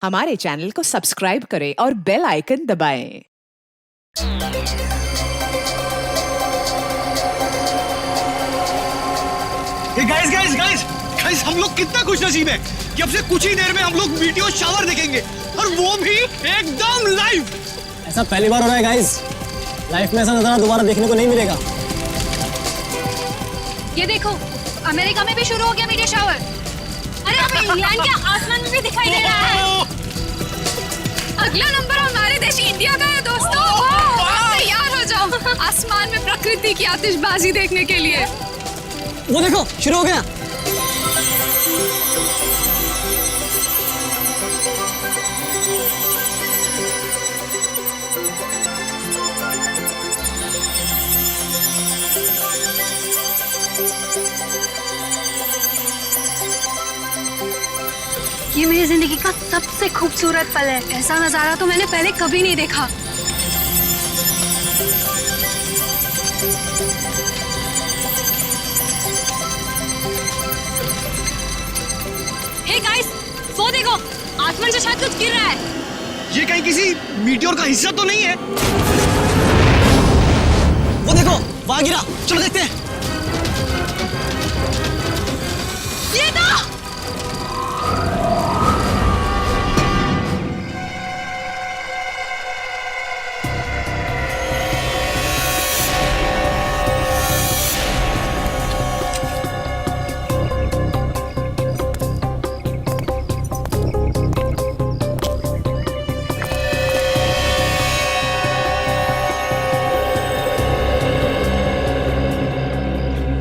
हमारे चैनल को सब्सक्राइब करें और बेल आइकन दबाएं। गाइस हम लोग कितना खुश नसीब है कि अब से कुछ ही देर में हम लोग वीडियो शावर देखेंगे और वो भी एकदम लाइव। ऐसा पहली बार हो रहा है गाइस, लाइफ में ऐसा नजारा दोबारा देखने को नहीं मिलेगा। ये देखो, अमेरिका में भी शुरू हो गया मीडिया शावर। अरे अब इंग्लैंड के आसमान में भी दिखाई दे रहा है। अगला नंबर हमारे देश इंडिया का है दोस्तों। आप तैयार हो जाओ आसमान में प्रकृति की आतिशबाजी देखने के लिए। वो देखो शुरू हो गया। ये मेरी जिंदगी का सबसे खूबसूरत पल है। ऐसा नजारा तो मैंने पहले कभी नहीं देखा। हे गाइस, वो देखो, आसमान से शायद कुछ गिर रहा है। ये कहीं किसी मीटियोर का हिस्सा तो नहीं है? वो देखो वहां गिरा, चलो देखते हैं। ये तो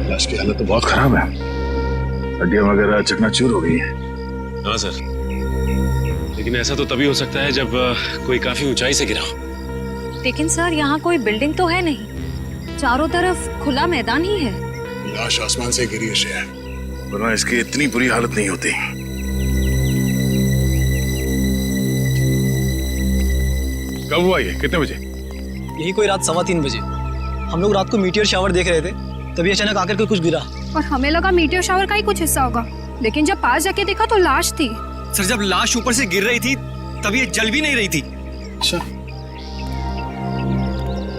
लाश की हालत तो बहुत खराब है, हड्डियां वगैरह चकनाचूर हो गई हैं। हाँ सर, लेकिन ऐसा तो तभी हो सकता है जब कोई काफी ऊंचाई से गिरा हो। लेकिन सर, यहाँ कोई बिल्डिंग तो है नहीं, चारों तरफ खुला मैदान ही है। लाश आसमान से गिरी है, वरना इसकी इतनी बुरी हालत नहीं होती। कब हुआ ये, कितने बजे? यही कोई रात 3:15 बजे। हम लोग रात को मीटियोर शावर देख रहे थे, तभी अचानक आकर के कुछ गिरा। और हमें लगा मीटियोर शावर का ही कुछ हिस्सा होगा, लेकिन जब पास जाके देखा तो लाश थी। सर, जब लाश ऊपर से गिर रही थी तब ये जल भी नहीं रही थी। अच्छा,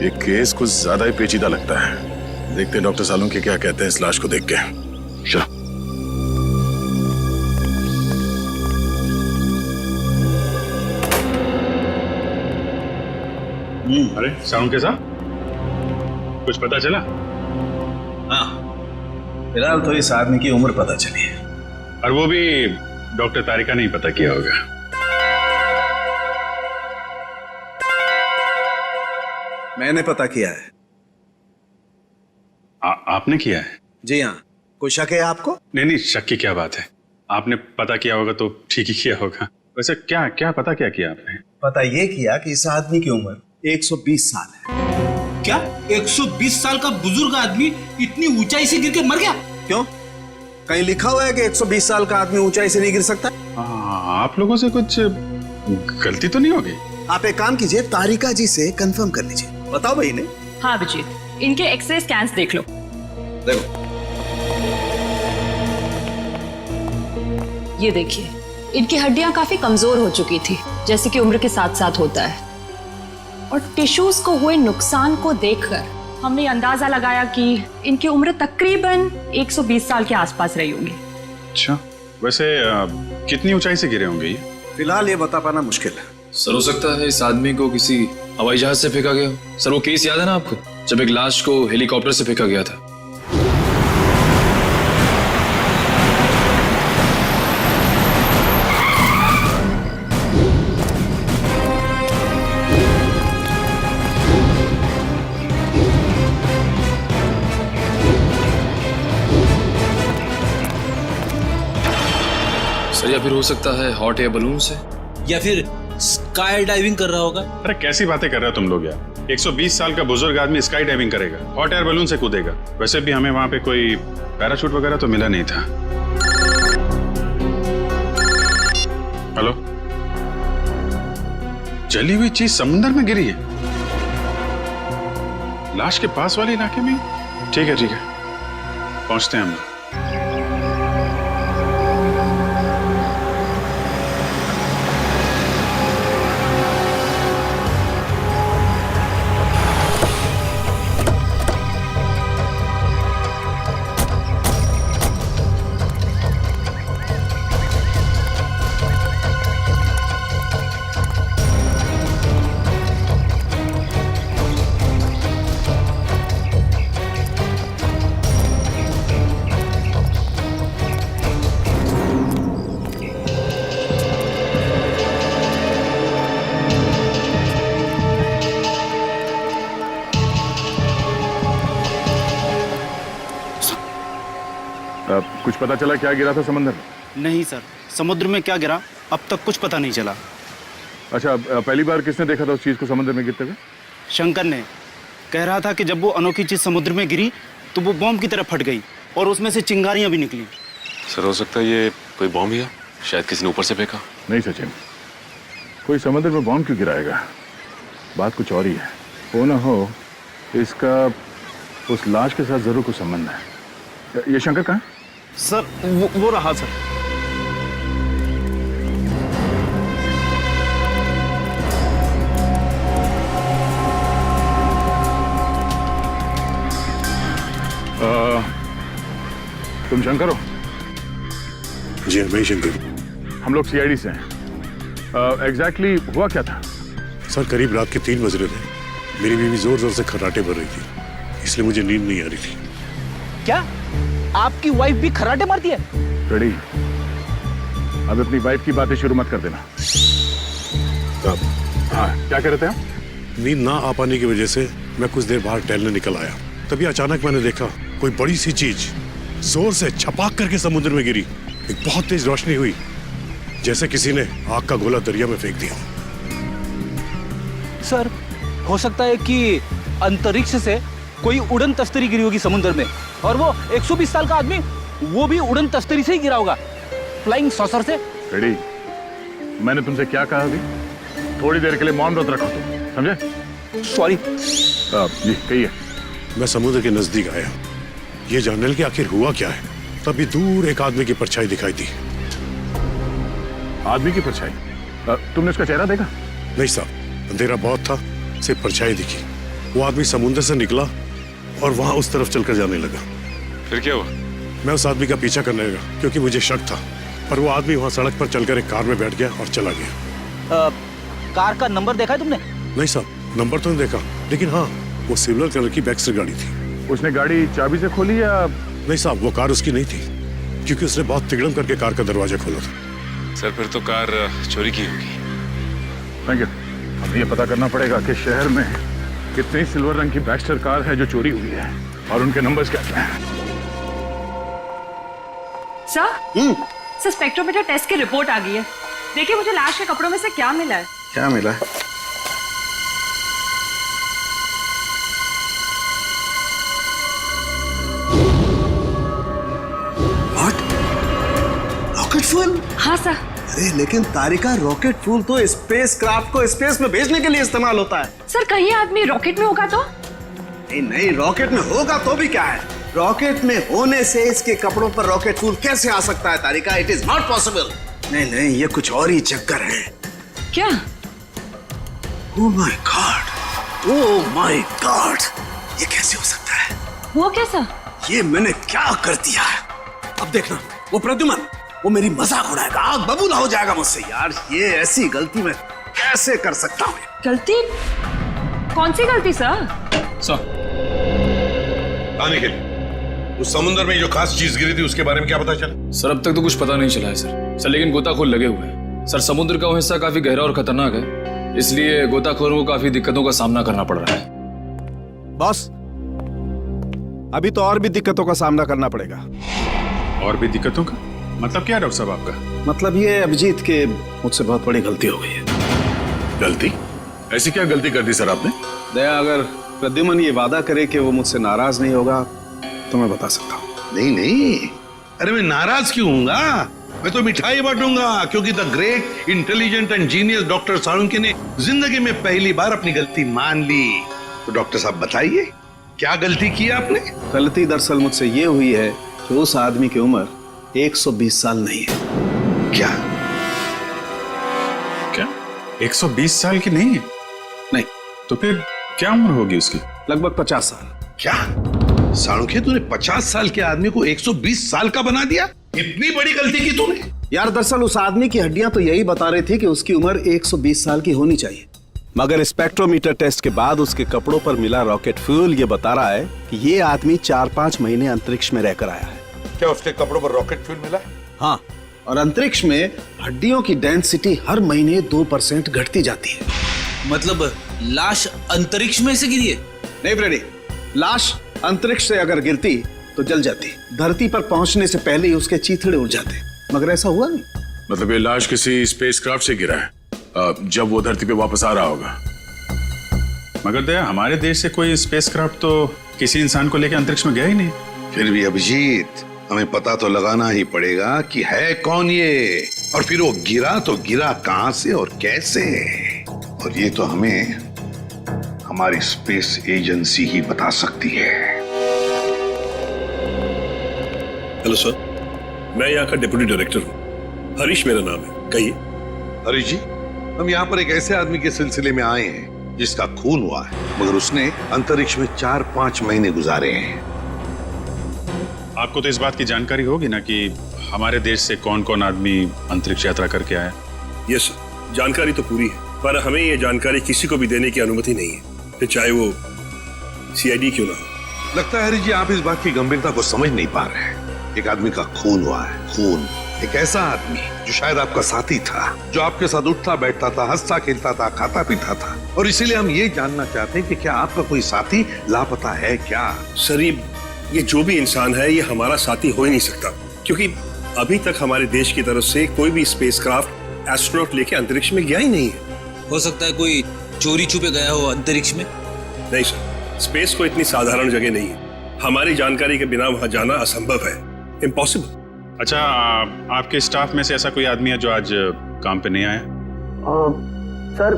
ये केस कुछ ज्यादा ही पेचीदा लगता है। देखते हैं डॉक्टर सालूंके क्या कहते हैं इस लाश को देख के। चलो। अरे सालूंके साहब, कुछ पता चला? हाँ, फिलहाल तो इस आदमी की उम्र पता चली है, और वो भी डॉक्टर तारिका ने ही पता किया होगा। मैंने पता किया है। आपने किया है? जी हाँ। कोई शक है आपको? नहीं, शक की क्या बात है, आपने पता किया होगा तो ठीक ही किया होगा। वैसे क्या क्या पता क्या किया आपने? पता ये किया कि इस आदमी की उम्र 120 साल है। क्या 120 साल का बुजुर्ग आदमी इतनी ऊंचाई से गिर के मर गया? क्यों? कहीं लिखा हुआ है कि 120 साल का आदमी ऊंचाई से नहीं गिर सकता? आप लोगों से कुछ गलती तो नहीं होगी? आप एक काम कीजिए, तारिका जी से कंफर्म कर लीजिए। बताओ भाई ने। हाँ अभिजीत, इनके एक्सरे स्कैन्स देख लो। देखो, ये देखिए, इनकी हड्डियां काफी कमजोर हो चुकी थी, जैसे कि उम्र के साथ साथ होता है। और टिश्यूज को हुए नुकसान को देखकर हमने अंदाजा लगाया कि इनकी उम्र तकरीबन 120 साल के आसपास रही होगी। अच्छा, वैसे कितनी ऊंचाई से गिरे होंगे ये? फिलहाल ये बता पाना मुश्किल है। सर, हो सकता है इस आदमी को किसी हवाई जहाज से फेंका गया हो। सर, वो केस याद है ना आपको, जब एक लाश को हेलीकॉप्टर से फेंका गया था? सर, या फिर हो सकता है हॉट एयर बलून से, या फिर स्काई डाइविंग कर रहा होगा। अरे कैसी बातें कर रहे हो तुम लोग यार, 120 साल का बुजुर्ग आदमी स्काई डाइविंग करेगा, हॉट एयर बलून से कूदेगा? वैसे भी हमें वहां पे कोई पैराशूट वगैरह तो मिला नहीं था। हेलो, जली हुई चीज समुद्र में गिरी है, लाश के पास वाले इलाके में? ठीक है, पहुंचते हैं हम लोग। पता चला क्या गिरा था समंदर में? नहीं सर, समुद्र में क्या गिरा अब तक कुछ पता नहीं चला। अच्छा, पहली बार किसने देखा था उस चीज को समुद्र में गिरते हुए? शंकर ने कह रहा था कि जब वो अनोखी चीज समुद्र में गिरी तो वो बॉम्ब की तरह फट गई और उसमें से चिंगारियां भी निकली। सर हो सकता है ये कोई बॉम्ब ही है, शायद किसी ने ऊपर से फेंका। नहीं सचिन, कोई समुद्र में बॉम्ब क्यों गिराएगा? बात कुछ और ही है। हो ना हो इसका उस लाश के साथ जरूर कुछ संबंध है। ये शंकर कहाँ है? सर वो रहा सर। तुम शंकर हो? जी मैं शंकर। हम लोग सीआईडी से हैं। एग्जैक्टली हुआ क्या था? सर करीब रात के 3 बज रहे थे। मेरी बीवी जोर जोर से खर्राटे भर रही थी, इसलिए मुझे नींद नहीं आ रही थी। क्या आपकी वाइफ भी खर्राटे मारती है? रेडी, अब अपनी वाइफ की बातें शुरू मत कर देना। हाँ, क्या कह रहे थे आप? नींद ना आ पाने की वजह से मैं कुछ देर बाहर टहलने निकल आया। तभी अचानक मैंने देखा कोई बड़ी सी चीज जोर से छपाक करके समुद्र में गिरी। एक बहुत तेज रोशनी हुई, जैसे किसी ने आग का गोला दरिया में फेंक दिया। सर हो सकता है कि अंतरिक्ष से कोई उड़न तस्तरी गिरी होगी समुद्र में, और वो 120 साल का आदमी वो भी उड़न तस्तरी से ही गिरा होगा, फ्लाइंग सॉसर से। रेडी, मैंने तुमसे क्या कहा अभी? थोड़ी देर के लिए मौन व्रत रखो तुम, समझे? सॉरी। जी कहिए। मैं समुद्र के नजदीक आया, ये जानने के आखिर हुआ क्या है। तभी दूर एक आदमी की परछाई दिखाई दी। आदमी की परछाई? तुमने उसका चेहरा देखा? नहीं साहब, अंधेरा बहुत था, सिर्फ परछाई दिखी। वो आदमी समुद्र से निकला और वहां उस तरफ चलकर जाने लगा। फिर क्या हुआ? मैं उस आदमी का पीछा करने लगा क्योंकि मुझे शक था, पर वो आदमी वहां सड़क पर चलकर एक कार में बैठ गया और चला गया। कार का नंबर देखा है तुमने? नहीं साहब, नंबर तो नहीं देखा, लेकिन हाँ वो सिल्वर कलर की बैक्स्टर गाड़ी थी। उसने गाड़ी चाबी से खोली या? नहीं साहब, वो कार उसकी नहीं थी, क्योंकि उसने बहुत तिगड़म करके कार का दरवाजा खोला था। सर फिर तो कार चोरी की होगी। Thank you. हमें ये पता करना पड़ेगा कि शहर में कितनी सिल्वर रंग की बैक्स्टर कार है जो चोरी हुई है और उनके नंबर्स क्या क्या हैं। सर स्पेक्ट्रोमीटर टेस्ट की रिपोर्ट आ गई है। देखिए मुझे लाश के कपड़ों में से क्या मिला है। क्या मिला है? Rocket fuel? हाँ सर। अरे लेकिन तारिका, रॉकेट फ्यूल तो स्पेस क्राफ्ट को स्पेस में भेजने के लिए इस्तेमाल होता है। सर कहीं आदमी रॉकेट में होगा तो? नहीं, रॉकेट में होगा तो भी क्या है, रॉकेट में होने से इसके कपड़ों पर रॉकेट फ्यूल कैसे आ सकता है Tarika? It is not possible. नहीं, ये कुछ और ही चक्कर है। क्या? ओह माय गॉड, ये कैसे हो सकता है? वो कैसा? ये मैंने क्या कर दिया है? अब देखना, वो प्रद्युमन वो मेरी मजाक उड़ाएगा, आग बबूला हो जाएगा मुझसे। यार ये ऐसी गलती मैं कैसे कर सकता हूँ? गलती? कौन सी गलती सर? आने के उस समुद्र में जो खास चीज गिरी थी उसके बारे में क्या पता चला? सर अब तक तो कुछ पता नहीं चला है सर लेकिन गोताखोर लगे हुए हैं। सर समुद्र का वो हिस्सा काफी गहरा और खतरनाक है, इसलिए गोताखोरों को काफी दिक्कतों का सामना करना पड़ रहा है। बॉस, अभी तो और भी दिक्कतों का सामना करना पड़ेगा। और भी दिक्कतों का मतलब क्या है डॉक्टर साहब आपका? मतलब ये अभिजीत के मुझसे बहुत बड़ी गलती हो गई है। गलती? ऐसी क्या गलती कर दी सर आपने? दया, अगर प्रद्युमन ये वादा करे कि वो मुझसे नाराज नहीं होगा तो मैं बता सकता हूँ। नहीं, अरे मैं नाराज क्यों हूँगा? मैं तो मिठाई बांटूंगा, क्योंकि the great intelligent and genius doctor Salunkhe ने जिंदगी में पहली बार अपनी गलती मान ली। तो डॉक्टर साहब बताइए, क्या गलती की आपने? गलती दरअसल मुझसे ये हुई है कि उस आदमी की उम्र 120 साल नहीं है। क्या 120 साल की नहीं है? नहीं। तो फिर क्या उम्र होगी उसकी? लगभग 50 साल। क्या साळुंखे, तूने 50 साल के आदमी को 120 साल का बना दिया? इतनी बड़ी गलती की तूने? यार दरअसल उस आदमी की हड्डियां तो यही बता रही थी कि उसकी उम्र 120 साल की होनी चाहिए, मगर स्पेक्ट्रोमीटर टेस्ट के बाद उसके कपड़ों पर मिला रॉकेट फ्यूल ये बता रहा है कि ये आदमी 4-5 महीने अंतरिक्ष में रहकर आया है। क्या उसके कपड़ों पर रॉकेट फ्यूल मिला? हाँ, और अंतरिक्ष में हड्डियों की डेंसिटी हर महीने 2% घटती जाती है। मतलब लाश अंतरिक्ष में से गिरी है? नहीं फ्रेडी, लाश अंतरिक्ष से अगर गिरती तो जल जाती, धरती पर पहुंचने से पहले ही उसके चीथड़े उड़ जाते, मगर ऐसा हुआ नहीं। मतलब ये लाश किसी स्पेसक्राफ्ट से गिरा है, जब वो धरती पे वापस आ रहा होगा। मगर दया, हमारे देश से कोई स्पेसक्राफ्ट तो किसी इंसान को लेकर अंतरिक्ष में गया ही नहीं। फिर भी अभिजीत, हमें पता तो लगाना ही पड़ेगा कि है कौन ये, और फिर वो गिरा तो गिरा कहां से और कैसे। और ये तो हमें हमारी स्पेस एजेंसी ही बता सकती है। हेलो सर, मैं यहाँ का डिप्टी डायरेक्टर हूँ, हरीश मेरा नाम है। कहिए। हरीश जी, हम यहाँ पर एक ऐसे आदमी के सिलसिले में आए हैं जिसका खून हुआ है, मगर उसने अंतरिक्ष में 4-5 महीने गुजारे हैं। आपको तो इस बात की जानकारी होगी ना कि हमारे देश से कौन कौन आदमी अंतरिक्ष यात्रा करके आया। यस सर, जानकारी तो पूरी है, पर हमें ये जानकारी किसी को भी देने की अनुमति नहीं है, फिर चाहे वो सीआईडी क्यों ना हो। लगता है हरीश जी, आप इस बात की गंभीरता को समझ नहीं पा रहे हैं। एक आदमी का खून हुआ है, खून। एक ऐसा आदमी जो शायद आपका साथी था, जो आपके साथ उठता बैठता था, हंसता खेलता था, खाता पीता था, और इसीलिए हम ये जानना चाहते हैं कि क्या आपका कोई साथी लापता है क्या? सर, ये जो भी इंसान है ये हमारा साथी हो ही नहीं सकता, क्योंकि अभी तक हमारे देश की तरफ से कोई भी स्पेसक्राफ्ट एस्ट्रोनॉट लेके अंतरिक्ष में गया ही नहीं है। हो सकता है कोई चोरी छुपे गया हो अंतरिक्ष में। नहीं सर, स्पेस को इतनी साधारण जगह नहीं है, हमारी जानकारी के बिना वहां जाना असंभव है, इम्पॉसिबल। अच्छा, आपके स्टाफ में से ऐसा कोई आदमी है जो आज काम पे नहीं आया? सर,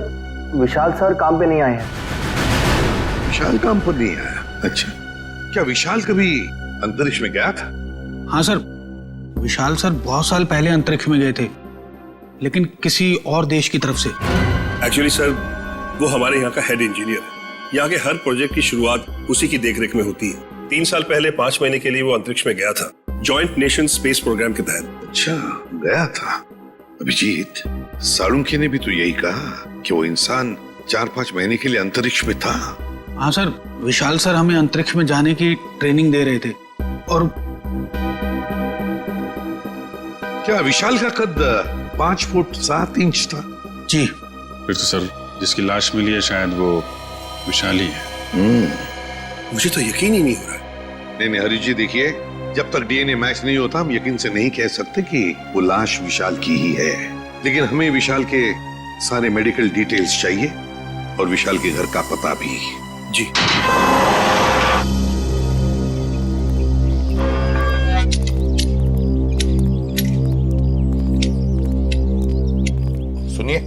विशाल सर काम पे नहीं आए हैं। विशाल काम पर नहीं आया? अच्छा, क्या विशाल कभी अंतरिक्ष में गया था? हाँ सर, विशाल सर बहुत साल पहले अंतरिक्ष में गए थे, लेकिन किसी और देश की तरफ से। एक्चुअली सर, वो हमारे यहाँ का हेड इंजीनियर है। यहाँ के हर प्रोजेक्ट की शुरुआत उसी की देखरेख में होती है। 3 साल पहले 5 महीने के लिए वो अंतरिक्ष में गया था, जॉइंट नेशन स्पेस प्रोग्राम के तहत। अच्छा, गया था। अभिजीत, साळुंखे ने भी तो यही कहा कि वो इंसान 4-5 महीने के लिए अंतरिक्ष में था। हाँ सर, विशाल सर हमें अंतरिक्ष में जाने की ट्रेनिंग दे रहे थे। और क्या विशाल का कद 5 फुट 7 इंच था? जी। फिर तो सर, जिसकी लाश मिली है शायद वो विशाल ही है। मुझे तो यकीन ही नहीं हो रहा। नहीं हरीश जी, देखिए, जब तक डीएनए मैच नहीं होता हम यकीन से नहीं कह सकते कि वो लाश विशाल की ही है। लेकिन हमें विशाल के सारे मेडिकल डिटेल्स चाहिए और विशाल के घर का पता भी। जी। सुनिए,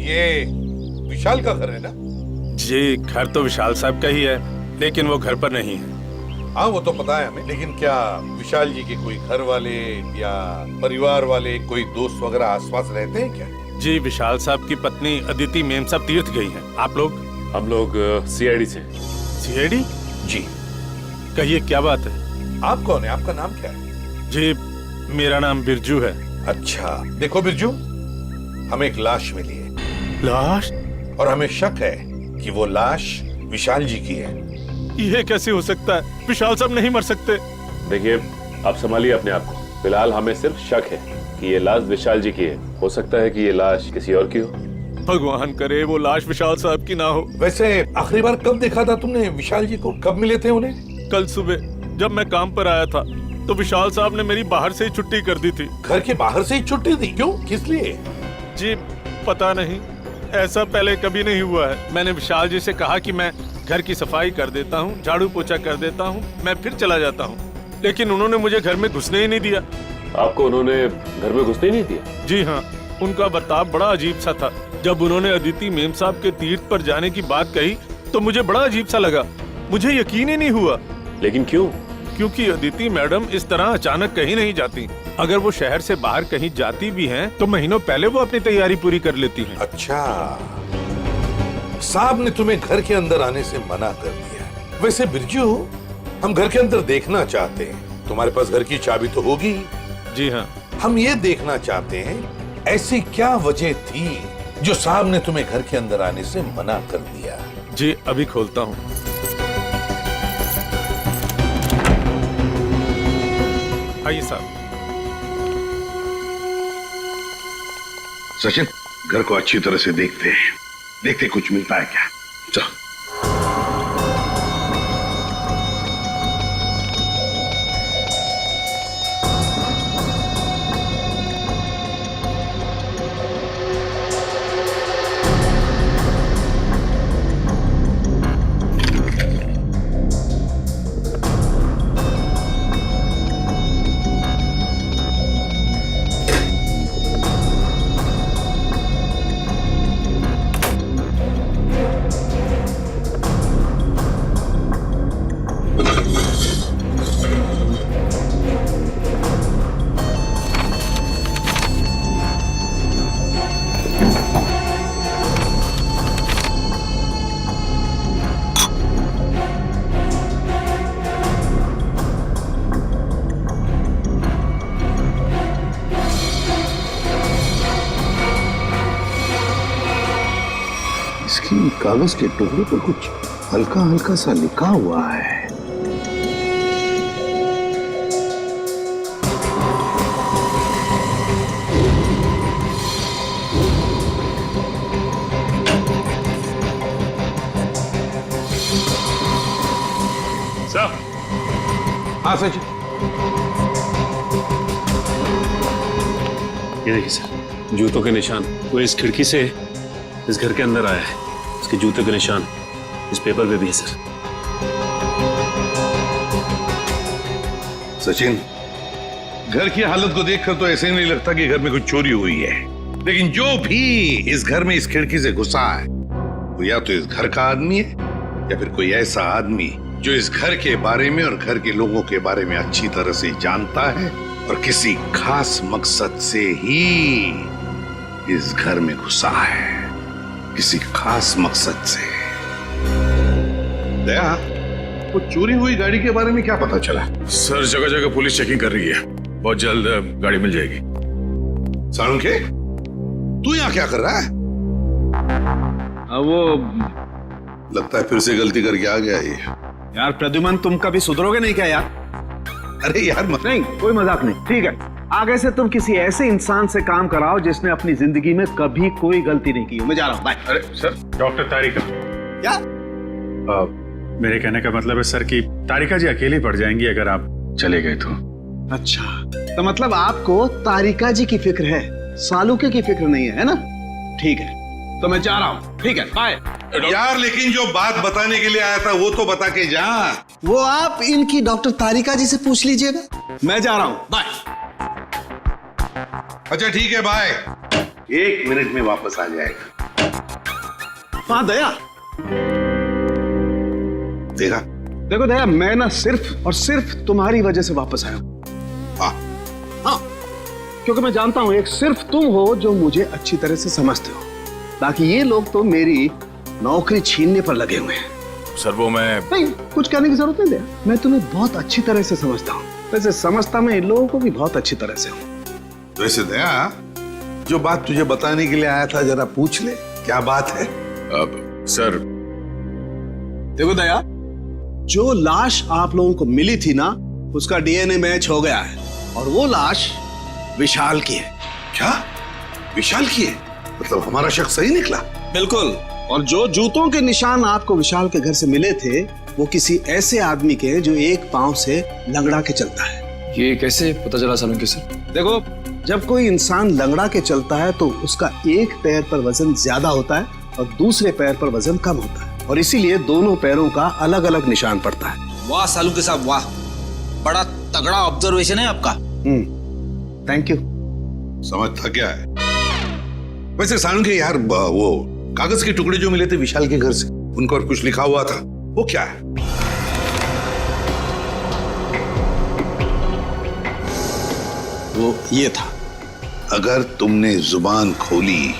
ये विशाल का घर है ना? जी, घर तो विशाल साहब का ही है, लेकिन वो घर पर नहीं है। हाँ, वो तो पता है हमें, लेकिन क्या विशाल जी के कोई घर वाले या परिवार वाले, कोई दोस्त वगैरह आसपास रहते हैं क्या? जी, विशाल साहब की पत्नी अदिति मेम साहब तीर्थ गई हैं। आप लोग? हम लोग सीआईडी से। सीआईडी? जी। कहिए, क्या बात है? आप कौन है? आपका नाम क्या है? जी, मेरा नाम बिरजू है। अच्छा, देखो बिरजू, हमें एक लाश मिली है। लाश? और हमें शक है कि वो लाश विशाल जी की है। ये कैसे हो सकता है? विशाल साहब नहीं मर सकते। देखिए, आप संभालिए अपने आप को। फिलहाल हमें सिर्फ शक है कि ये लाश विशाल जी की है। हो सकता है कि ये लाश किसी और की हो। भगवान करे वो लाश विशाल साहब की ना हो। वैसे आखिरी बार कब देखा था तुमने विशाल जी को? कब मिले थे उन्हें? कल सुबह जब मैं काम पर आया था तो विशाल साहब ने मेरी बाहर से ही छुट्टी कर दी थी। घर के बाहर से ही छुट्टी दी? क्यों, किस लिए? जी पता नहीं, ऐसा पहले कभी नहीं हुआ है। मैंने विशाल जी से कहा कि मैं घर की सफाई कर देता हूँ, झाड़ू पोछा कर देता हूँ, मैं फिर चला जाता हूँ, लेकिन उन्होंने मुझे घर में घुसने ही नहीं दिया। आपको उन्होंने घर में घुसने नहीं दिया? जी हाँ, उनका बर्ताव बड़ा अजीब सा था। जब उन्होंने अदिति मेम साहब के तीर्थ पर जाने की बात कही तो मुझे बड़ा अजीब सा लगा, मुझे यकीन ही नहीं हुआ। लेकिन क्यों? क्योंकि अदिति मैडम इस तरह अचानक कहीं नहीं जाती। अगर वो शहर से बाहर कहीं जाती भी हैं, तो महीनों पहले वो अपनी तैयारी पूरी कर लेती हैं। अच्छा, साहब ने तुम्हें घर के अंदर आने से मना कर दिया। वैसे बिरजू, हम घर के अंदर देखना चाहते हैं। तुम्हारे पास घर की चाबी तो होगी? जी हाँ। हम ये देखना चाहते हैं ऐसी क्या वजह थी जो साहब ने तुम्हें घर के अंदर आने से मना कर दिया। जी अभी खोलता हूँ। आइए साहब। सचिन, घर को अच्छी तरह से देखते हैं, देखते कुछ मिलता है क्या। चलो। लेकिन कागज के टुकड़े पर कुछ हल्का हल्का सा लिखा हुआ है। सर। हाँ सचिन। ये देखिए सर, जूतों के निशान। वो इस खिड़की से इस घर के अंदर आया है। उसके जूतों के निशान इस पेपर पे भी है सर। सचिन, घर की हालत को देखकर तो ऐसे नहीं लगता कि घर में कुछ चोरी हुई है, लेकिन जो भी इस घर में इस खिड़की से घुसा है वो या तो इस घर का आदमी है या फिर कोई ऐसा आदमी जो इस घर के बारे में और घर के लोगों के बारे में अच्छी तरह से जानता है और किसी खास मकसद से ही इस घर में घुसा है, किसी खास मकसद से। दया, वो चोरी हुई गाड़ी के बारे में क्या पता चला? सर, जगह जगह पुलिस चेकिंग कर रही है, बहुत जल्द गाड़ी मिल जाएगी। साळुंखे, तू यहाँ क्या कर रहा है? वो लगता है फिर से गलती करके आ गया ये। यार प्रद्युमन, तुम कभी सुधरोगे नहीं क्या यार? अरे यार नहीं, कोई मजाक नहीं, ठीक है। आगे से तुम किसी ऐसे इंसान से काम कराओ जिसने अपनी जिंदगी में कभी कोई गलती नहीं की। मैं जा रहा हूँ, बाय। अरे सर, डॉक्टर तारिका। क्या? मेरे कहने का मतलब है सर कि तारिका जी अकेली पड़ जाएंगी अगर आप चले गए तो। अच्छा, तो मतलब आपको तारिका जी की फिक्र है, सालुके की फिक्र नहीं है ना? ठीक है, तो मैं जा रहा हूँ, ठीक है, बाय। यार लेकिन जो बात बताने के लिए आया था वो तो बता के जा। वो आप इनकी डॉक्टर तारिका जी से पूछ लीजिएगा। मैं जा रहा हूँ, बाय। अच्छा ठीक है, बाय। 1 मिनट में वापस आ जाएगा। हाँ दया, देखा? देखो दया, मैं ना सिर्फ और सिर्फ तुम्हारी वजह से वापस आया हूँ। हाँ, क्योंकि मैं जानता हूँ एक सिर्फ तुम हो जो मुझे अच्छी तरह से समझते हो, बाकी ये लोग तो मेरी नौकरी छीनने पर लगे हुए हैं। सर वो मैं नहीं, कुछ कहने की जरूरत नहीं दया, मैं तुम्हें बहुत अच्छी तरह से समझता हूँ। वैसे समझता मैं इन लोगों को भी बहुत अच्छी तरह से हूँ। वैसे दया, जो बात तुझे बताने के लिए आया था जरा पूछ ले, क्या बात है? अब सर, देखो दया, जो लाश आप लोगों को मिली थी ना, उसका डीएनए मैच हो गया है और वो लाश विशाल की है। क्या? विशाल की है? मतलब हमारा शक सही निकला? बिल्कुल। और जो जूतों के निशान आपको विशाल के घर से मिले थे वो किसी ऐसे आदमी के जो एक पांव से लंगड़ा के चलता है। ये कैसे पता चला सालुंखे सर? देखो, जब कोई इंसान लंगड़ा के चलता है तो उसका एक पैर पर वजन ज्यादा होता है और दूसरे पैर पर वजन कम होता है, और इसीलिए दोनों पैरों का अलग अलग निशान पड़ता है। वाह सालुंखे साहब, वाह, बड़ा तगड़ा ऑब्जर्वेशन है आपका। Thank you. समझ था क्या है? वैसे साळुंखे यार, वो कागज के टुकड़े जो मिले थे विशाल के घर से, उन पर कुछ लिखा हुआ था, वो क्या है? वो ये था, अगर तुमने जुबान खोली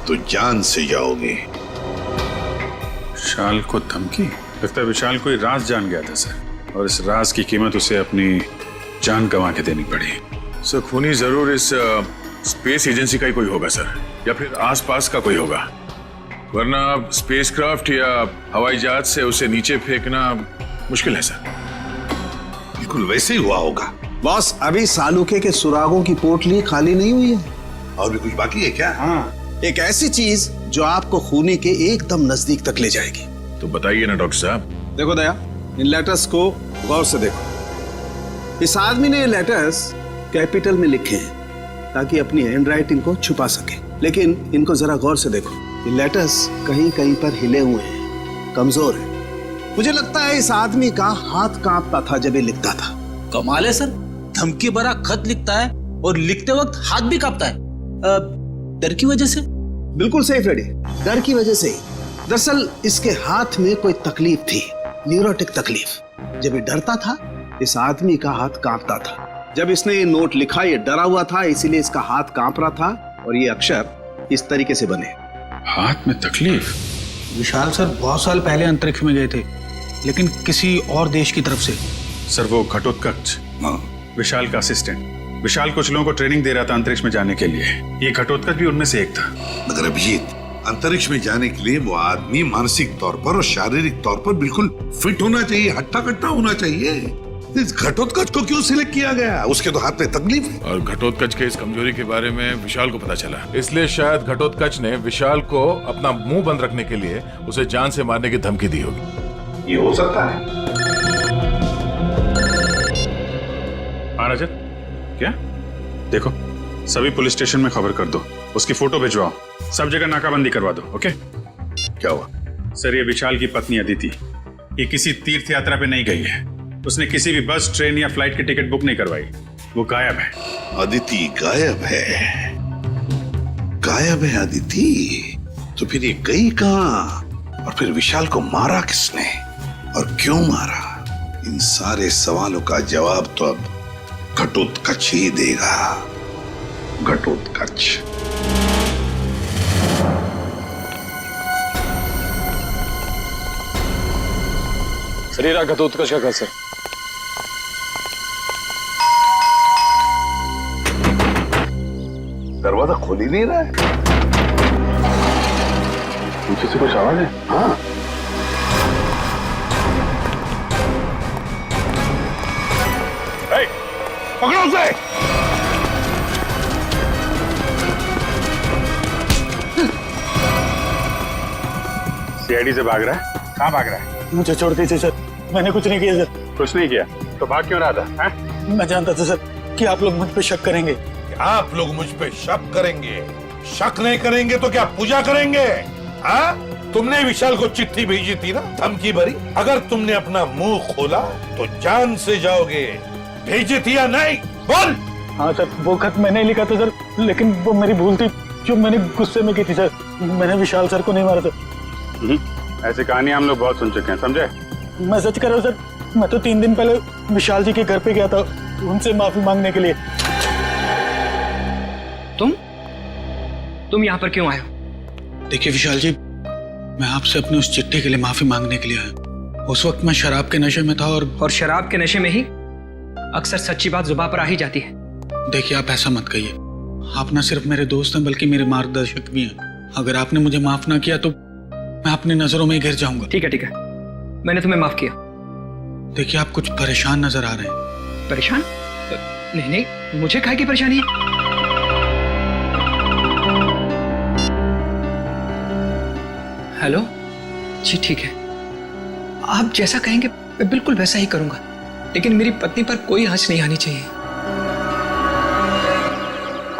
तो जान से जाओगे। विशाल को धमकी? लगता है विशाल कोई राज जान गया था सर, और इस राज की कीमत उसे अपनी जान गंवा के देनी पड़ी। सर खूनी जरूर इस स्पेस एजेंसी का ही कोई होगा सर, या फिर आसपास का कोई होगा, वरना स्पेसक्राफ्ट या हवाई जहाज से उसे नीचे फेंकना मुश्किल है सर। बिल्कुल वैसे ही हुआ होगा। बॉस, अभी सालुके के सुरागों की पोटली खाली नहीं हुई है, और भी कुछ बाकी है क्या? हाँ, एक ऐसी चीज जो आपको खूनी के एकदम नजदीक तक ले जाएगी। तो बताइए ना डॉक्टर साहब। देखो दया, इन लेटर्स को गौर से देखो। इस आदमी ने ये लेटर्स कैपिटल में लिखे हैं ताकि अपनी हैंडराइटिंग को छुपा सके, लेकिन इनको जरा गौर से देखो, ये लेटर्स कहीं कहीं पर हिले हुए हैं, कमजोर है। मुझे लगता है इस आदमी का हाथ कांपता था जब ये लिखता था। कमाल है सर, धमकी भरा खत लिखता है और लिखते वक्त हाथ भी कांपता है। डर की वजह से? बिल्कुल सही फ्रेडी, डर की वजह से ही। दरअसल इसके हाथ में कोई तकलीफ थी, न्यूरोटिक तकलीफ। जब ये डरता था, इस आदमी का हाथ कांपता था। जब इसने ये नोट लिखा, ये डरा हुआ था, इसीलिए इसका हाथ कांप रहा था और ये अक्षर इस तरीके से बने। हाथ में तकलीफ? विशाल सर बहुत साल पहले अंतरिक्ष में गए थे, लेकिन किसी और देश की तरफ से। सर वो घटोत्कच, विशाल का असिस्टेंट। विशाल कुछ लोगों को ट्रेनिंग दे रहा था अंतरिक्ष में जाने के लिए। ये घटोत्कच भी उनमें से एक था। मगर अभिजीत, अंतरिक्ष में जाने के लिए वो आदमी मानसिक तौर पर और शारीरिक तौर पर बिल्कुल फिट होना चाहिए, हट्टा कट्टा होना चाहिए। इस घटोत्कच को क्यों सिलेक्ट किया गया? उसके तो हाथ में तकलीफ है। और घटोत्कच के इस कमजोरी के बारे में विशाल को पता चला, इसलिए शायद घटोत्कच ने विशाल को अपना मुंह बंद रखने के लिए उसे जान से मारने की धमकी दी होगी। ये हो सकता है। हाँ रजत, क्या? देखो, सभी पुलिस स्टेशन में खबर कर दो, उसकी फोटो भिजवाओ, सब जगह नाकाबंदी करवा दो। ओके? क्या हुआ? सर, ये विशाल की पत्नी अदिति, ये किसी तीर्थ यात्रा पे नहीं गई है। उसने किसी भी बस, ट्रेन या फ्लाइट की टिकट बुक नहीं करवाई। वो गायब है। अदिति गायब है? गायब है अदिति? तो फिर ये गई कहां? और फिर विशाल को मारा किसने और क्यों मारा? इन सारे सवालों का जवाब तो अब घटोत्कच ही देगा। घटोत्कच। शरीर घटोत्कच का घर सर। दरवाजा खोल ही नहीं रहा है। पीछे से कुछ आवाज है? हाँ। पकड़ो उसे। सीआईडी से भाग रहा है? कहाँ भाग रहा है? मुझे छोड़ दीजिए सर, मैंने कुछ नहीं किया सर। कुछ नहीं किया तो भाग क्यों रहा था? मैं जानता था सर कि आप लोग मुझ पे शक करेंगे। आप लोग मुझ पे शक करेंगे? शक नहीं करेंगे तो क्या पूजा करेंगे? हाँ? तुमने विशाल को चिट्ठी भेजी थी ना, धमकी भरी। अगर तुमने अपना मुंह खोला तो जान से जाओगे। भेजी थी या नहीं? बोल। हाँ सर, वो खत मैंने लिखा था सर, लेकिन वो मेरी भूल थी जो मैंने गुस्से में की थी सर। मैंने विशाल सर को नहीं मारा था। ऐसी कहानी हम लोग बहुत सुन चुके हैं, समझे? मैं सच कर रहा हूँ सर, मैं तो 3 दिन पहले विशाल जी के घर पे गया था उनसे माफी मांगने के लिए। तुम यहाँ पर क्यों आए हो? देखिए विशाल जी, मैं आपसे अपनी उस चिट्ठी के लिए माफी मांगने के लिए आया। उस वक्त मैं शराब के नशे में था और शराब के नशे में ही अक्सर सच्ची बात जुबान पर आ ही जाती है। देखिए आप ऐसा मत कहिए, आप न सिर्फ मेरे दोस्त हैं बल्कि मेरे मार्गदर्शक भी हैं। अगर आपने मुझे माफ ना किया तो मैं अपनी नजरों में गिर जाऊंगा। ठीक है, मैंने तुम्हें माफ किया। देखिए आप कुछ परेशान नजर आ रहे हैं। परेशान? नहीं, मुझे काहे की परेशानी है? हेलो जी, ठीक है, आप जैसा कहेंगे मैं बिल्कुल वैसा ही करूंगा, लेकिन मेरी पत्नी पर कोई आंच नहीं आनी चाहिए।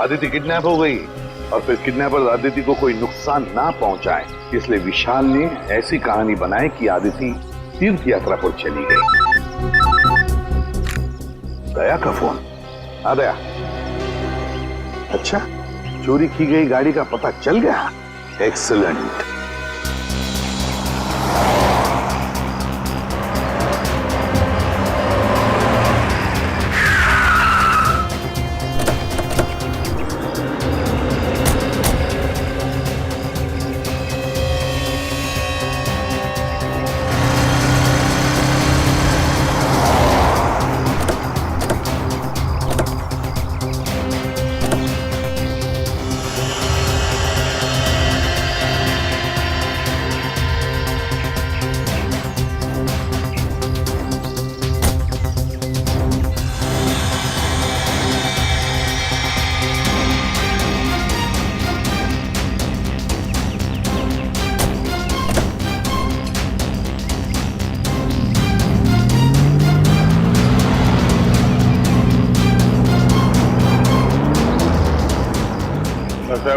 अदिति किडनैप हो गई और फिर किडनैपर अदिति को कोई नुकसान ना पहुंचाए, इसलिए विशाल ने ऐसी कहानी बनाई कि अदिति तीर्थ यात्रा पर चली गई। दया का फोन आ गया। अच्छा, चोरी की गई गाड़ी का पता चल गया? एक्सीलेंट।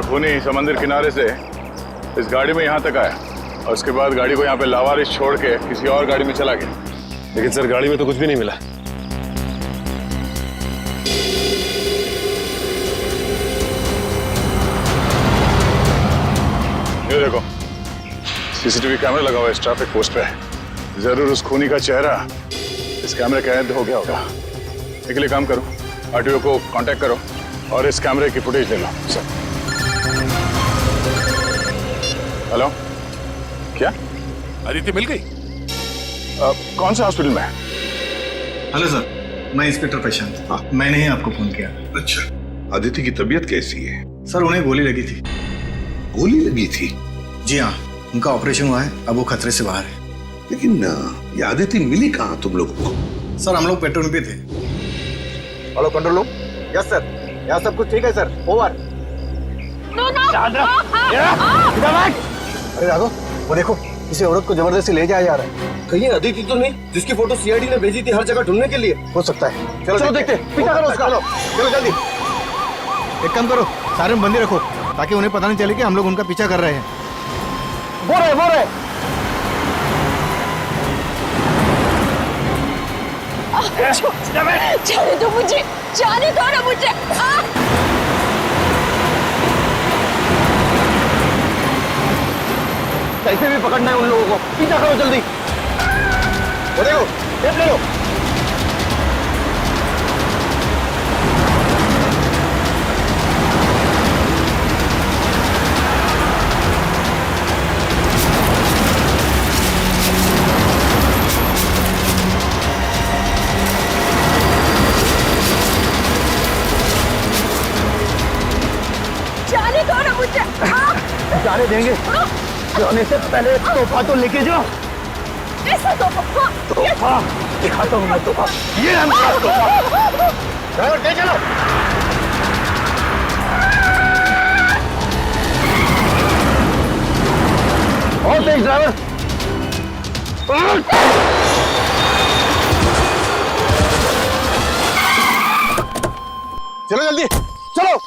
खूनी समंदर किनारे से इस गाड़ी में यहाँ तक आया और उसके बाद गाड़ी को यहाँ पे लावारिस छोड़ के किसी और गाड़ी में चला गया। लेकिन सर, गाड़ी में तो कुछ भी नहीं मिला। ये देखो, सीसीटीवी कैमरा लगा हुआ है इस ट्रैफिक पोस्ट पे। जरूर उस खूनी का चेहरा इस कैमरे का कैद हो गया होगा। इसके लिए काम करो, आरटीओ को कांटेक्ट करो और इस कैमरे की फुटेज ले लो। सर, हेलो, क्या अदिति मिल गई? कौन से हॉस्पिटल में है? हेलो सर, मैं इंस्पेक्टर प्रशांत। मैंने ही आपको फोन किया। अच्छा, अदिति की तबीयत कैसी है? सर उन्हें गोली लगी थी। गोली लगी थी? जी हाँ, उनका ऑपरेशन हुआ है, अब वो खतरे से बाहर है। लेकिन ये आदिति मिली कहाँ तुम लोगों को? सर हम लोग पेट्रोल पे थे। Hello control room. Yes sir, यहाँ सब कुछ ठीक है सर, ओवर। अरे राघव, वो देखो किसी औरत को जबरदस्ती ले जाया जा रहा है। कहीं अदिति तो नहीं जिसकी फोटो सीआईडी ने भेजी थी हर जगह ढूंढने के लिए? हो सकता है। चलो देखते, पीछा करो उसका। चलो जल्दी। एक काम करो, सारे में बंदी रखो ताकि उन्हें पता नहीं चले कि हम लोग उनका पीछा कर रहे हैं। वो रहे। जाने दो मुझे, जाने दो ना मुझे। कैसे भी पकड़ना है उन लोगों को, पीछा करो जल्दी। वो देखो, टेप ले लो। जाने दो ना मुझे। जाने देंगे, जाने से पहले तोहफा तो लेके जाओ। ऐसा तोहफा दिखाता हूँ मैं तोहफा। ये है मेरा तोहफा। ड्राइवर तेज चलो। और तेज ड्राइवर। चलो जल्दी, चलो।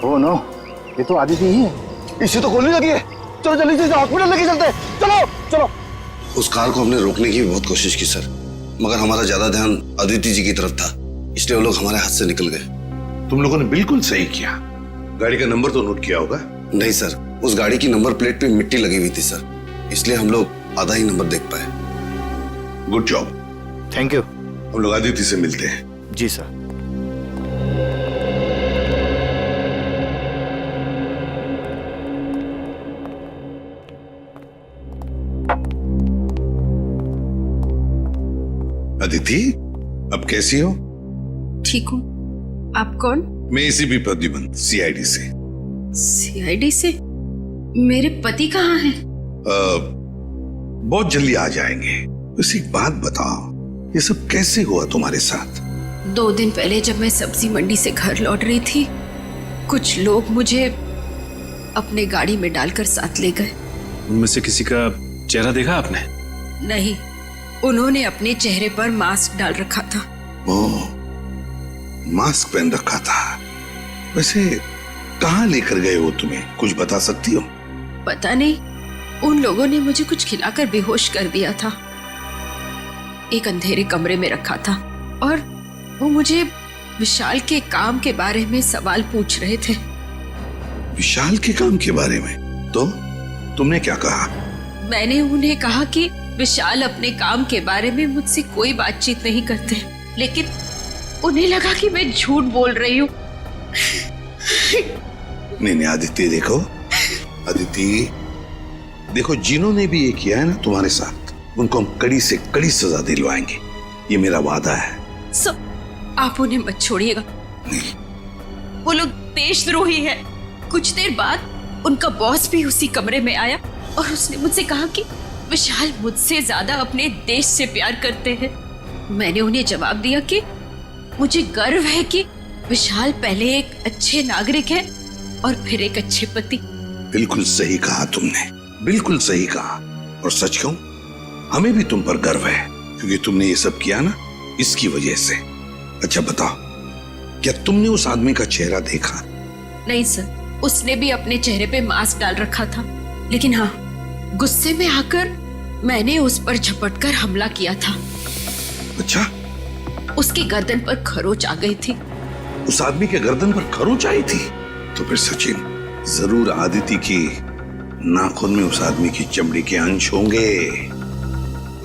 ओह नो, ये तो आदिति ही है। इसे तो गोली लगी है। चलो जल्दी से हॉस्पिटल लेके चलते हैं। चलो चलो। उस कार को हमने रोकने की बहुत कोशिश की सर, मगर हमारा ज्यादा ध्यान अदिति जी की तरफ था, इसलिए वो लोग हमारे हाथ से निकल गए। तुम लोगों ने बिल्कुल सही किया। गाड़ी का नंबर तो नोट किया होगा? नहीं सर, उस गाड़ी की नंबर प्लेट पे मिट्टी लगी हुई थी सर, इसलिए हम लोग आधा ही नंबर देख पाए। Good job. Thank you. हम लोग आदिति से मिलते हैं। जी सर। अदिति, अब कैसी हो? ठीक हूँ। आप कौन? मैं एसीपी प्रद्युमन, सीआईडी से। सीआईडी से? मेरे पति कहाँ हैं? बहुत जल्दी आ जाएंगे। बस एक बात बताओ, ये सब कैसे हुआ तुम्हारे साथ? 2 दिन पहले जब मैं सब्जी मंडी से घर लौट रही थी, कुछ लोग मुझे अपने गाड़ी में डालकर साथ ले गए। उनमें से किसी का चेहरा देखा आपने? नहीं, उन्होंने अपने चेहरे पर मास्क डाल रखा था। ओह, मास्क पहन रखा था। वैसे कहाँ लेकर गए वो तुम्हें, कुछ बता सकती हो? पता नहीं, उन लोगों ने मुझे कुछ खिलाकर बेहोश कर दिया था। एक अंधेरे कमरे में रखा था और वो मुझे विशाल के काम के बारे में सवाल पूछ रहे थे। विशाल के काम के बारे में? तो तुमने क्या कहा? मैंने उन्हें कहा कि विशाल अपने काम के बारे में मुझसे कोई बातचीत नहीं करते, लेकिन उन्हें लगा कि मैं झूठ बोल रही हूँ। नहीं आदित्य, देखो अदिति, देखो जिन्होंने भी ये किया है ना तुम्हारे साथ, उनको हम कड़ी से कड़ी सजा दिलवाएंगे, ये मेरा वादा है। आप उन्हें मत छोड़िएगा, वो लोग देशद्रोही है। कुछ देर बाद उनका बॉस भी उसी कमरे में आया और उसने मुझसे कहा कि विशाल मुझसे ज्यादा अपने देश से प्यार करते हैं। मैंने उन्हें जवाब दिया कि मुझे गर्व है कि विशाल पहले एक अच्छे नागरिक है और फिर एक अच्छे पति। बिल्कुल सही कहा तुमने, बिल्कुल सही कहा। और सच कहूं, हमें भी तुम पर गर्व है, क्योंकि तुमने ये सब किया ना इसकी वजह से। अच्छा बताओ, क्या तुमने उस आदमी का चेहरा देखा? नहीं सर, उसने भी अपने चेहरे पे मास्क डाल रखा था, लेकिन हाँ, गुस्से में आकर मैंने उस पर झपटकर हमला किया था। अच्छा? उसके गर्दन पर खरोच आ गई थी। उस आदमी के गर्दन पर खरोच आई थी? तो फिर सचिन, जरूर आदिति की नाखून में उस आदमी की चमड़ी के अंश होंगे।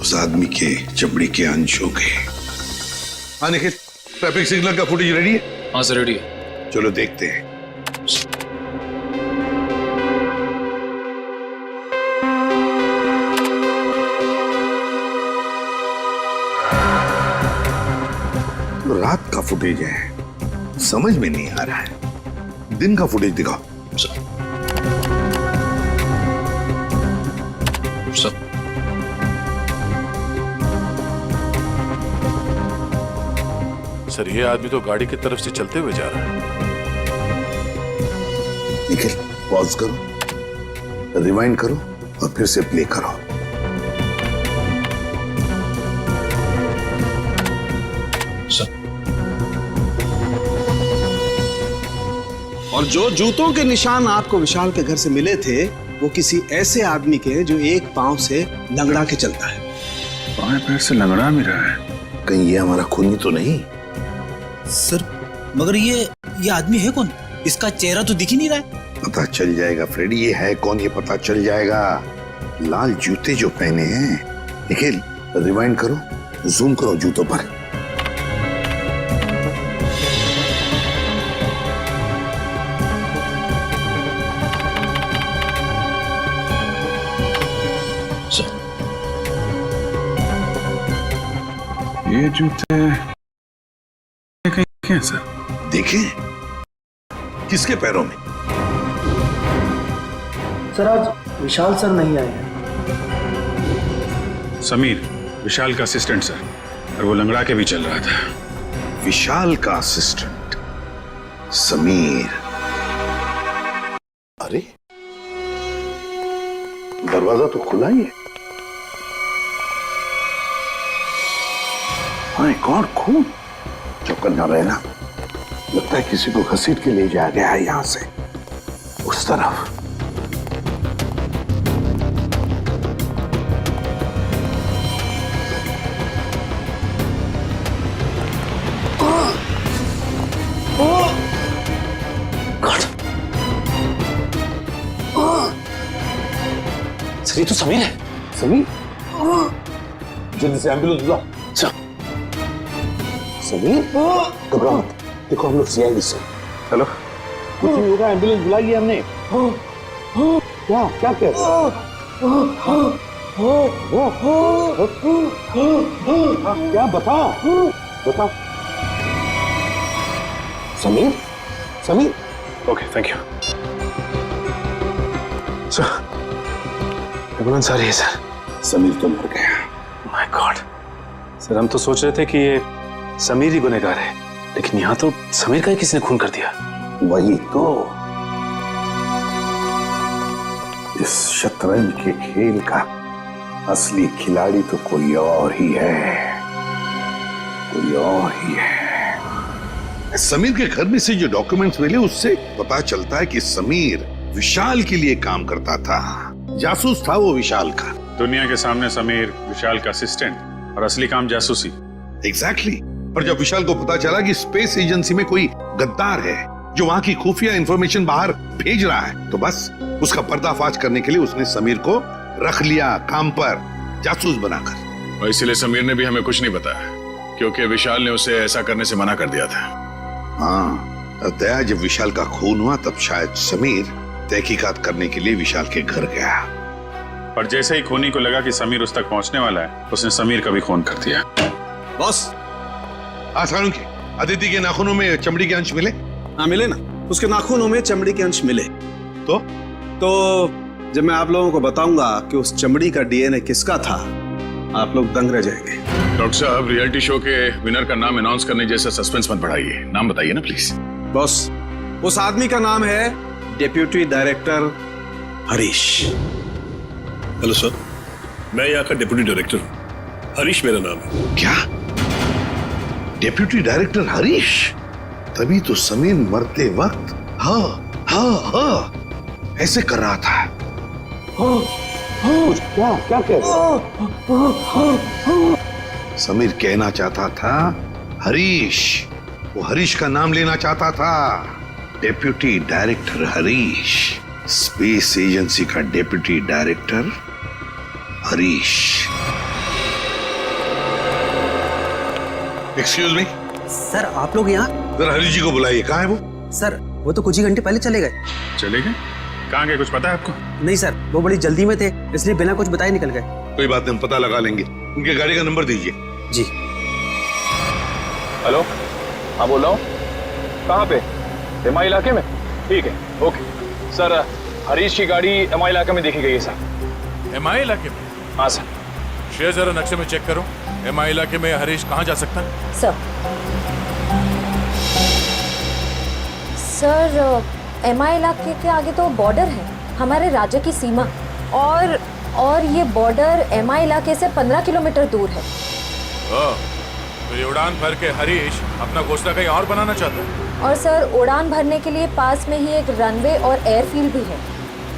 उस आदमी के चमड़ी के अंश होंगे। हाँ निखिल, ट्रैफिक सिग्नल का फुटेज रेडी है? हाँ सर, रेडी है। चलो देखते हैं। रात का फुटेज है, समझ में नहीं आ रहा है। दिन का फुटेज दिखाओ। सर ये आदमी तो गाड़ी की तरफ से चलते हुए जा रहा है। निखिल पॉज करो, रिवाइंड करो और फिर से प्ले करो। और जो जूतों के निशान आपको विशाल के घर से मिले थे वो किसी ऐसे आदमी के जो एक पांव से लंगड़ा के चलता है। बाएं पैर से लंगड़ा भी रहा है, कहीं ये हमारा खूनी तो नहीं? सर मगर ये आदमी है कौन? इसका चेहरा तो दिख ही नहीं रहा है। पता चल जाएगा फ्रेडी, ये है कौन ये पता चल जाएगा। लाल जूते जो पहने हैं। निखिल रिवाइंड करो, जूम करो जूतों पर। ये जूते कहीं हैं सर? देखें किसके पैरों में? सर आज विशाल सर नहीं आए हैं। समीर, विशाल का असिस्टेंट सर, और वो लंगड़ा के भी चल रहा था। विशाल का असिस्टेंट समीर। अरे दरवाजा तो खुला ही है। माय गॉड, खून! चौकन ना रहना, लगता है किसी को घसीट के ले जाया गया है यहां से उस तरफ। सर ये तो समीर है। समीर, जल्दी से एम्बुलेंस बुलाओ। समीर घबराओ मत, देखो हम लोग सीआईडी से। हेलो, कुछ नहीं होगा, एम्बुलेंस बुलाई है हमने। क्या क्या कह रहे हो? क्या बताओ बताओ। Sameer Sameer. Okay thank you sir. Ambulance आ रही है सर। समीर तो मर गया। माय गॉड सर, हम तो सोच रहे थे कि ये समीर ही गुनहगार है, लेकिन यहाँ तो समीर का ही किसी ने खून कर दिया। वही तो, इस शतरंज के खेल का असली खिलाड़ी तो कोई और ही है, कोई और ही है। समीर के घर में से जो डॉक्यूमेंट्स मिले उससे पता चलता है कि समीर विशाल के लिए काम करता था, जासूस था वो विशाल का। दुनिया के सामने समीर विशाल का असिस्टेंट और असली काम जासूसी। एग्जैक्टली। पर जब विशाल को पता चला कि स्पेस एजेंसी में कोई गद्दार है जो वहां की खुफिया इंफॉर्मेशन बाहर भेज रहा है, तो बस उसका पर्दाफाश करने के लिए उसने समीर को रख लिया काम पर, जासूस बनाकर। और इसीलिए समीर ने भी हमें कुछ नहीं बताया, क्योंकि विशाल ने उसे ऐसा करने से मना कर दिया था। हाँ, दया जब विशाल का खून हुआ तब शायद समीर तहकीकात करने के लिए विशाल के घर गया। और जैसे ही खूनी को लगा कि समीर उस तक पहुंचने वाला है, उसने समीर का भी खून कर दिया। बॉस, आसानों के अदिति के नाखूनों में चमड़ी के अंश मिले? हाँ मिले ना, उसके नाखूनों में चमड़ी के अंश मिले। तो जब मैं आप लोगों को बताऊंगा कि उस चमड़ी का डीएनए किसका था, आप लोग दंग रह जाएंगे। डॉक्टर साहब, रियलिटी शो के विनर का नाम अनाउंस करने जैसा सस्पेंस मत बढ़ाइए, नाम बताइए ना प्लीज। बॉस, उस आदमी का नाम है deputy director Harish. Hello sir, मैं यहाँ का डिप्टी डायरेक्टर हूँ, हरीश मेरा नाम है। क्या डेप्यूटी डायरेक्टर हरीश? तभी तो समीर मरते वक्त हाँ हाँ हाँ ऐसे कर रहा था। क्या क्या कह रहे हो? समीर कहना चाहता था हरीश, वो हरीश का नाम लेना चाहता था। Deputy director Harish, space agency का deputy director Harish. Excuse me sir, आप लोग यहाँ? जरा हरीश जी को बुलाइए। कहाँ है वो? सर वो तो कुछ ही घंटे पहले चले गए। चले गए? कहाँ गए, कुछ पता है आपको? नहीं सर, वो बड़ी जल्दी में थे, इसलिए बिना कुछ बताए निकल गए। कोई बात नहीं, हम पता लगा लेंगे। उनके गाड़ी का नंबर दीजिए। जी। हेलो हाँ बोल रहा हूँ। कहाँ पे? एमआई इलाके में? ठीक है, ओके सर। हरीश की गाड़ी एमआई इलाके में देखी गई है सर। एमआई इलाके में? हाँ सर। श्रेया जरा नक्शे में चेक करो, एमआई इलाके में हरीश कहाँ जा सकता है? सर एमआई इलाके के आगे तो बॉर्डर है, हमारे राज्य की सीमा, और ये बॉर्डर एमआई इलाके से 15 किलोमीटर दूर है। तो ये उड़ान भर के हरीश अपना घोंसला कहीं और बनाना चाहता है। और सर उड़ान भरने के लिए पास में ही एक रनवे और एयरफील्ड भी है।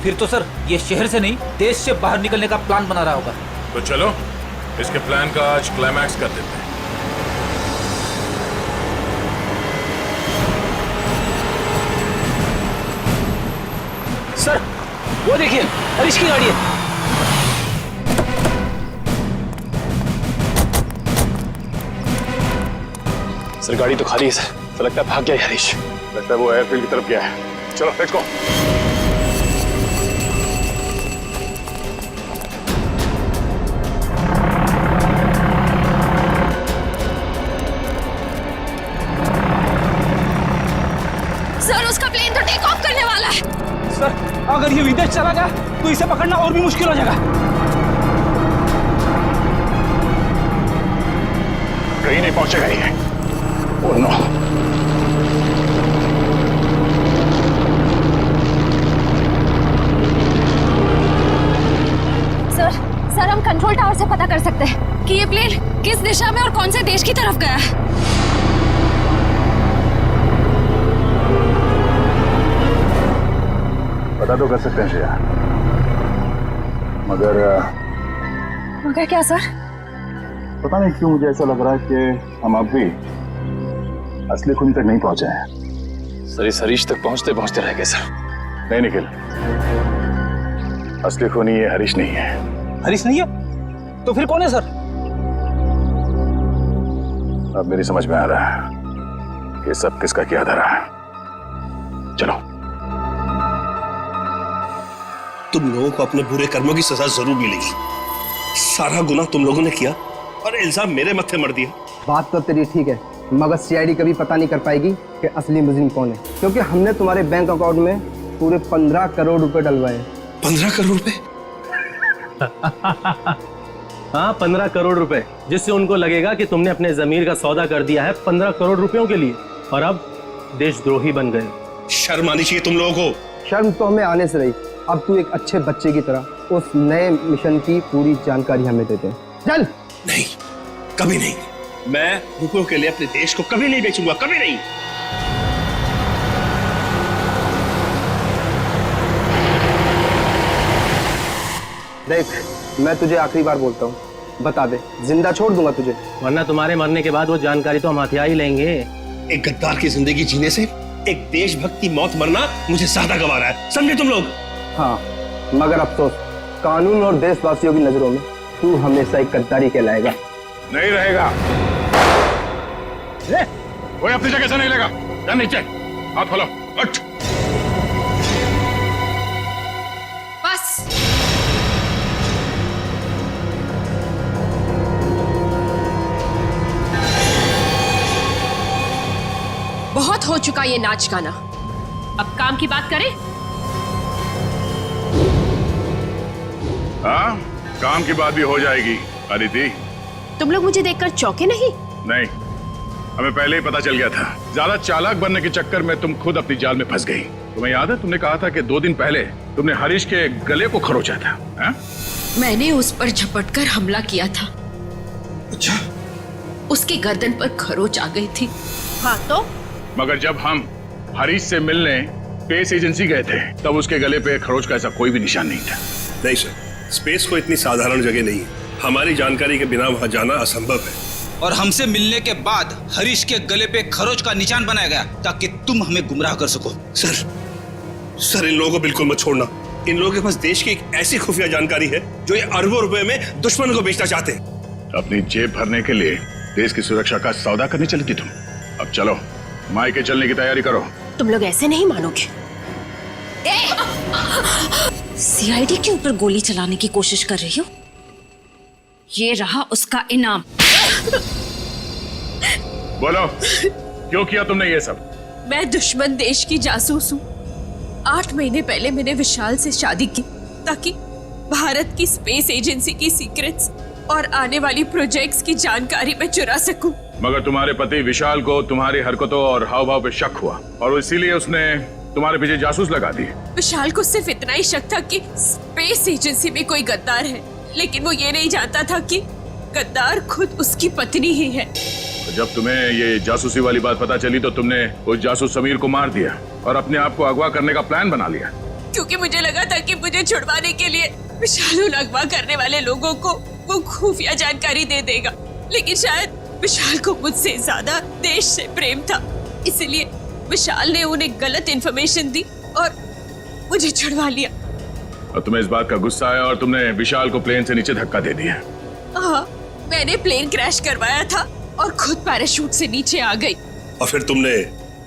फिर तो सर ये शहर से नहीं देश से बाहर निकलने का प्लान बना रहा होगा। तो चलो इसके प्लान का आज क्लाइमैक्स कर देते हैं। सर वो देखिए हरीश की गाड़ी है। सर गाड़ी तो खाली है सर, तो लगता है भाग गया है हरीश। लगता है वो एयरफील्ड की तरफ गया है। चलो लेट्स गो। सर उसका प्लेन तो टेक ऑफ करने वाला है। सर अगर ये विदेश चला गया तो इसे पकड़ना और भी मुश्किल हो जाएगा। कहीं नहीं पहुंचेगा ये। Oh no. सर हम कंट्रोल टावर से पता कर सकते हैं कि ये प्लेन किस दिशा में और कौन से देश की तरफ गया है। पता तो कर सकते हैं श्रेया, मगर क्या सर? पता नहीं क्यों मुझे ऐसा लग रहा है कि हम अब भी असली खून तक नहीं पहुंचे हैं। सर इस हरीश तक पहुंचते पहुंचते रह गए सर। नहीं निखिल, असली खूनी ये हरीश नहीं है। हरीश नहीं है तो फिर कौन है सर? अब मेरी समझ में आ रहा है कि सब किसका किया धरा है। चलो। तुम लोगों को अपने बुरे कर्मों की सजा जरूर मिलेगी। सारा गुनाह तुम लोगों ने किया और इल्जाम मेरे मत्थे मर दिया। बात तो तेरी ठीक है, मगर सीआईडी कभी पता नहीं कर पाएगी कि असली मुजरिम कौन है, क्योंकि हमने तुम्हारे बैंक अकाउंट में पूरे 15 करोड़ रुपए डलवाए। 15 करोड़ रुपए? हाँ 15 करोड़ रुपए, जिससे उनको लगेगा कि तुमने अपने जमीर का सौदा कर दिया है 15 करोड़ रुपयों के लिए, और अब देशद्रोही बन गए। शर्म आनी चाहिए तुम लोगों को। शर्म तो हमें आने से रही, अब तू एक अच्छे बच्चे की तरह उस नए मिशन की पूरी जानकारी हमें देते हैं। चल। नहीं, कभी नहीं। मैं रुपयों के लिए अपने देश को कभी नहीं बेचूंगा, कभी नहीं। देख, मैं तुझे आखिरी बार बोलता हूँ, बता दे, जिंदा छोड़ दूंगा तुझे, वरना तुम्हारे मरने के बाद वो जानकारी तो हम हथिया ही लेंगे। एक गद्दार की जिंदगी जीने से एक देशभक्त की मौत मरना मुझे ज्यादा गवा रहा है, समझे तुम लोग? हाँ, मगर अफसोस, कानून और देशवासियों की नजरों में तू हमेशा एक गद्दारी कहलाएगा। नहीं रहेगा। कोई अपनी जगह से नहीं लेगा। जा नीचे, हाथ खोलो, उठ। बस। बहुत हो चुका ये नाच गाना, अब काम की बात करें। हाँ, काम की बात भी हो जाएगी अदिति। तुम लोग मुझे देखकर चौंके नहीं? नहीं, हमें पहले ही पता चल गया था। ज्यादा चालाक बनने के चक्कर में तुम खुद अपनी जाल में फंस गई। तुम्हें याद है, तुमने कहा था कि 2 दिन पहले तुमने हरीश के गले को खरोचा था। हा? मैंने उस पर झपटकर हमला किया था। अच्छा? उसकी गर्दन पर खरोच आ गई थी। हाँ तो? मगर जब हम हरीश से मिलने स्पेस एजेंसी गए थे, तब उसके गले पे खरोच का ऐसा कोई भी निशान नहीं था। नहीं सर, स्पेस को इतनी साधारण जगह नहीं है। हमारी जानकारी के बिना वहां जाना असंभव है। और हमसे मिलने के बाद हरीश के गले पे खरोच का निशान बनाया गया ताकि तुम हमें गुमराह कर सको। सर इन लोगों को बिल्कुल मत छोड़ना। इन लोगों के पास देश की एक ऐसी खुफिया जानकारी है जो ये अरबों रुपए में दुश्मन को बेचना चाहते हैं। अपनी जेब भरने के लिए देश की सुरक्षा का सौदा करने चली थी तुम। अब चलो, मायके चलने की तैयारी करो। तुम लोग ऐसे नहीं मानोगे। सीआईडी के ऊपर गोली चलाने की कोशिश कर रही हो? ये रहा उसका इनाम। बोलो, क्यों किया तुमने ये सब? मैं दुश्मन देश की जासूस हूँ। 8 महीने पहले मैंने विशाल से शादी की ताकि भारत की स्पेस एजेंसी की सीक्रेट्स और आने वाली प्रोजेक्ट्स की जानकारी मैं चुरा सकूं। मगर तुम्हारे पति विशाल को तुम्हारी हरकतों और हाव भाव पे शक हुआ और इसीलिए उसने तुम्हारे पीछे जासूस लगा दी। विशाल को सिर्फ इतना ही शक था कि स्पेस एजेंसी में कोई गद्दार है, लेकिन वो ये नहीं जानता था कि गद्दार खुद उसकी पत्नी ही है। जब तुम्हें ये जासूसी वाली बात पता चली तो तुमने उस जासूस समीर को मार दिया और अपने आप को अगवा करने का प्लान बना लिया। क्योंकि मुझे लगा था कि मुझे छुड़वाने के लिए विशाल उन अगवा करने वाले लोगों को वो खुफिया जानकारी दे देगा, लेकिन शायद विशाल को मुझसे ज्यादा देश से प्रेम था, इसलिए विशाल ने उन्हें गलत इन्फॉर्मेशन दी और मुझे छुड़वा लिया। और तुम्हें इस बात का गुस्सा आया और तुमने विशाल को प्लेन से नीचे धक्का दे दिया। हाँ, मैंने प्लेन क्रैश करवाया था और खुद पैराशूट से नीचे आ गई। और फिर तुमने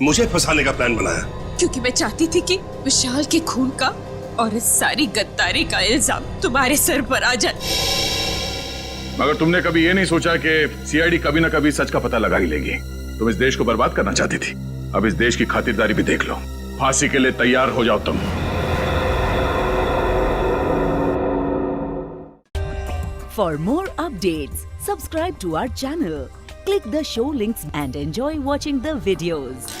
मुझे फंसाने का प्लान बनाया? क्योंकि मैं चाहती थी कि विशाल के खून का और इस सारी गद्दारी का इल्जाम तुम्हारे सर पर आ जाए। मगर तुमने कभी ये नहीं सोचा कि सीआईडी कभी ना कभी सच का पता लगा ही लेगी। तुम इस देश को बर्बाद करना चाहती थी, अब इस देश की खातिरदारी भी देख लो। फांसी के लिए तैयार हो जाओ तुम। For more updates, subscribe to our channel, click the show links and enjoy watching the videos.